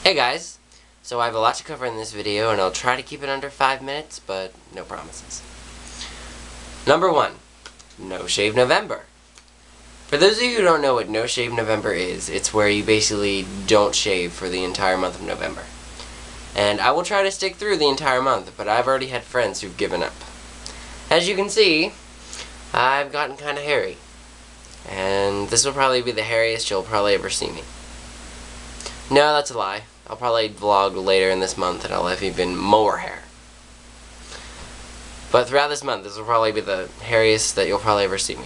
Hey guys, so I have a lot to cover in this video and I'll try to keep it under 5 minutes, but no promises. Number 1, No Shave November. For those of you who don't know what No Shave November is, it's where you basically don't shave for the entire month of November. And I will try to stick through the entire month, but I've already had friends who've given up. As you can see, I've gotten kind of hairy. And this will probably be the hairiest you'll probably ever see me. No, that's a lie. I'll probably vlog later in this month and I'll have even more hair. But throughout this month, this will probably be the hairiest that you'll probably ever see me.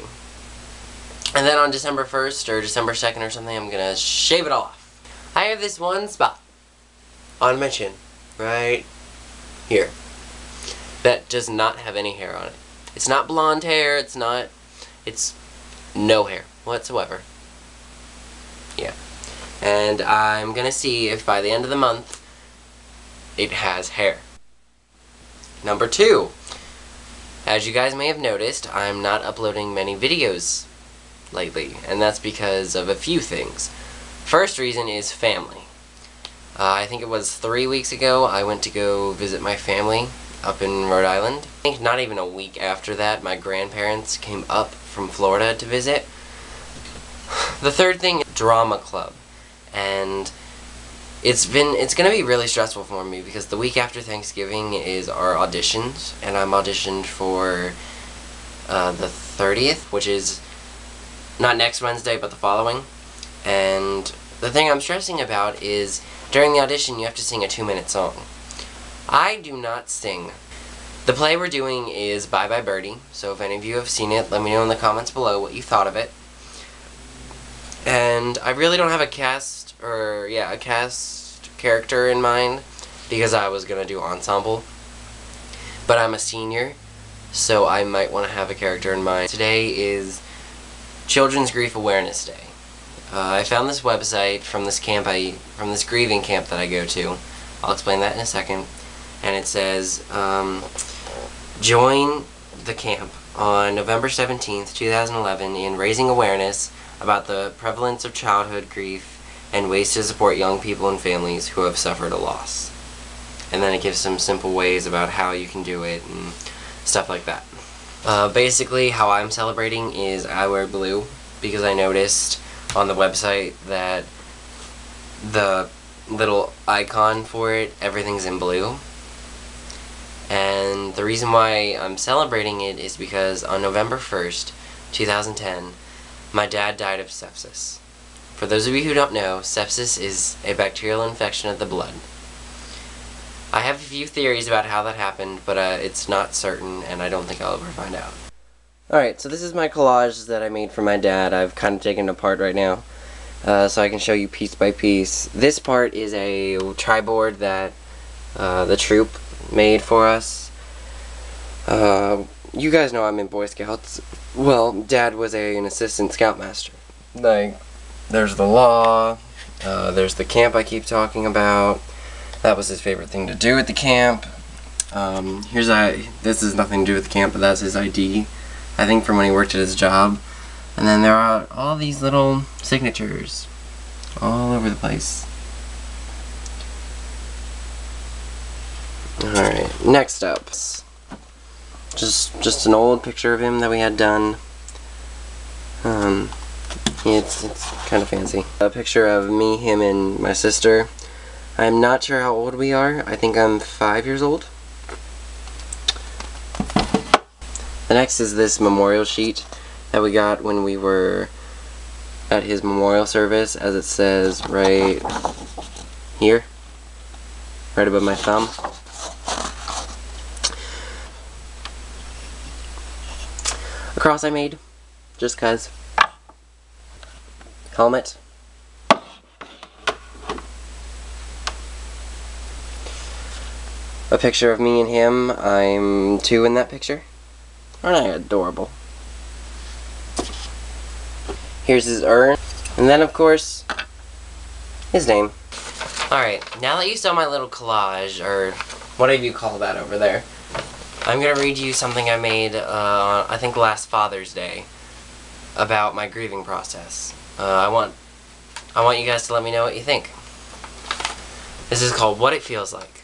And then on December 1st or December 2nd or something, I'm gonna shave it all off. I have this one spot on my chin, right here, that does not have any hair on it. It's not blonde hair, it's no hair whatsoever. Yeah. And I'm gonna see if by the end of the month it has hair. Number 2, as you guys may have noticed, I'm not uploading many videos lately, and that's because of a few things. First reason is family. I think it was 3 weeks ago I went to go visit my family up in Rhode Island. I think not even a week after that my grandparents came up from Florida to visit. The third thing, drama club. And it's gonna be really stressful for me because the week after Thanksgiving is our auditions, and I'm auditioned for the 30th, which is not next Wednesday but the following. And the thing I'm stressing about is during the audition you have to sing a 2-minute song. I do not sing. The play we're doing is Bye Bye Birdie, so if any of you have seen it, let me know in the comments below what you thought of it. And I really don't have a cast character in mind because I was gonna do ensemble. But I'm a senior, so I might want to have a character in mind. Today is Children's Grief Awareness Day. I found this website from this grieving camp that I go to. I'll explain that in a second. And it says, join the camp on November 17th, 2011 in raising awareness about the prevalence of childhood grief and ways to support young people and families who have suffered a loss. And then it gives some simple ways about how you can do it and stuff like that. Basically, how I'm celebrating is I wear blue because I noticed on the website that the little icon for it, everything's in blue. And the reason why I'm celebrating it is because on November 1st, 2010, my dad died of sepsis. For those of you who don't know, sepsis is a bacterial infection of the blood. I have a few theories about how that happened, but it's not certain, and I don't think I'll ever find out. Alright, so this is my collage that I made for my dad. I've kind of taken it apart right now, so I can show you piece by piece. This part is a triboard that the troop made for us. You guys know I'm in Boy Scouts. Well, Dad was an assistant scoutmaster. Like, there's the law, there's the camp I keep talking about. That was his favorite thing to do at the camp. This has nothing to do with the camp, but that's his ID, I think, from when he worked at his job. And then there are all these little signatures all over the place. Alright, next up. Just an old picture of him that we had done. It's kind of fancy. A picture of me, him, and my sister. I'm not sure how old we are. I think I'm 5 years old. The next is this memorial sheet that we got when we were at his memorial service, as it says right here, right above my thumb. A cross I made, just 'cause. Helmet. A picture of me and him. I'm 2 in that picture. Aren't I adorable? Here's his urn. And then, of course, his name. Alright, now that you saw my little collage, or whatever you call that over there, I'm going to read you something I made, I think last Father's Day, about my grieving process. I want you guys to let me know what you think. This is called What It Feels Like.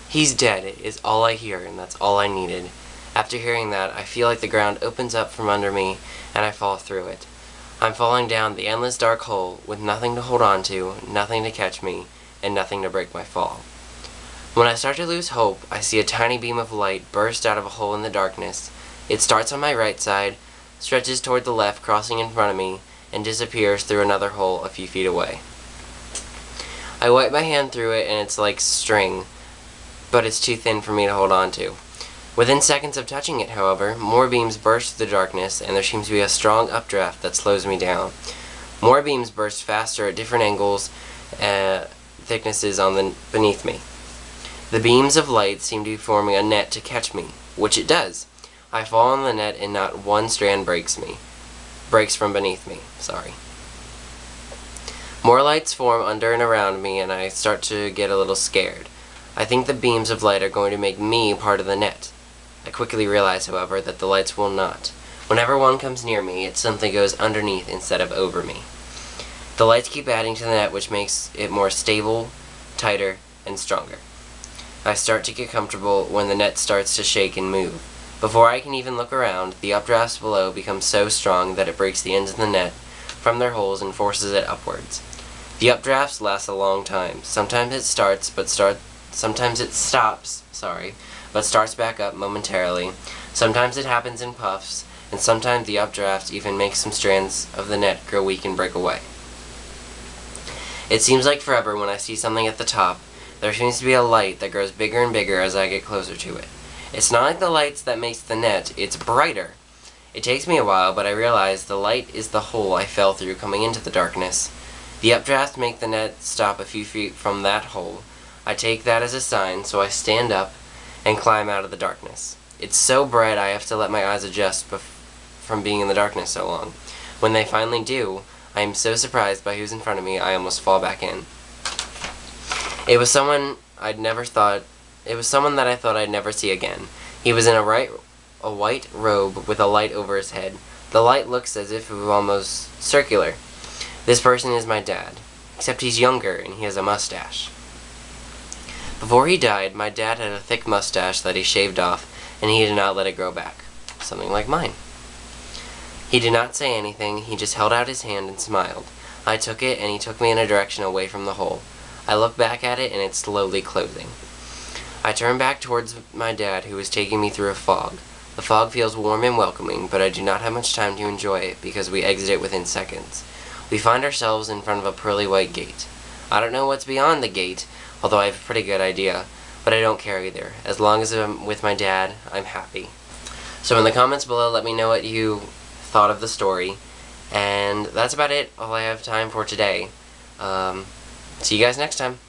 He's dead is all I hear, and that's all I needed. After hearing that, I feel like the ground opens up from under me, and I fall through it. I'm falling down the endless dark hole with nothing to hold on to, nothing to catch me, and nothing to break my fall. When I start to lose hope, I see a tiny beam of light burst out of a hole in the darkness. It starts on my right side, stretches toward the left, crossing in front of me, and disappears through another hole a few feet away. I wipe my hand through it, and it's like string, but it's too thin for me to hold on to. Within seconds of touching it, however, more beams burst through the darkness, and there seems to be a strong updraft that slows me down. More beams burst faster at different angles, thicknesses beneath me. The beams of light seem to be forming a net to catch me, which it does. I fall on the net, and not one strand breaks from beneath me. More lights form under and around me, and I start to get a little scared. I think the beams of light are going to make me part of the net. I quickly realize, however, that the lights will not. Whenever one comes near me, it simply goes underneath instead of over me. The lights keep adding to the net, which makes it more stable, tighter, and stronger. I start to get comfortable when the net starts to shake and move. Before I can even look around, the updrafts below become so strong that it breaks the ends of the net from their holes and forces it upwards. The updrafts last a long time. Sometimes it stops, but starts back up momentarily. Sometimes it happens in puffs, and sometimes the updraft even makes some strands of the net grow weak and break away. It seems like forever when I see something at the top. There seems to be a light that grows bigger and bigger as I get closer to it. It's not like the lights that makes the net, it's brighter. It takes me a while, but I realize the light is the hole I fell through coming into the darkness. The updrafts make the net stop a few feet from that hole. I take that as a sign, so I stand up and climb out of the darkness. It's so bright I have to let my eyes adjust from being in the darkness so long. When they finally do, I am so surprised by who's in front of me, I almost fall back in. It was someone that I thought I'd never see again. He was in a white robe with a light over his head. The light looks as if it was almost circular. This person is my dad, except he's younger and he has a mustache. Before he died, my dad had a thick mustache that he shaved off, and he did not let it grow back. Something like mine. He did not say anything, he just held out his hand and smiled. I took it, and he took me in a direction away from the hole. I looked back at it, and it's slowly closing. I turned back towards my dad, who was taking me through a fog. The fog feels warm and welcoming, but I do not have much time to enjoy it because we exit it within seconds. We find ourselves in front of a pearly white gate. I don't know what's beyond the gate, although I have a pretty good idea, but I don't care either. As long as I'm with my dad, I'm happy. So in the comments below, let me know what you thought of the story, and that's about it, all I have time for today. See you guys next time.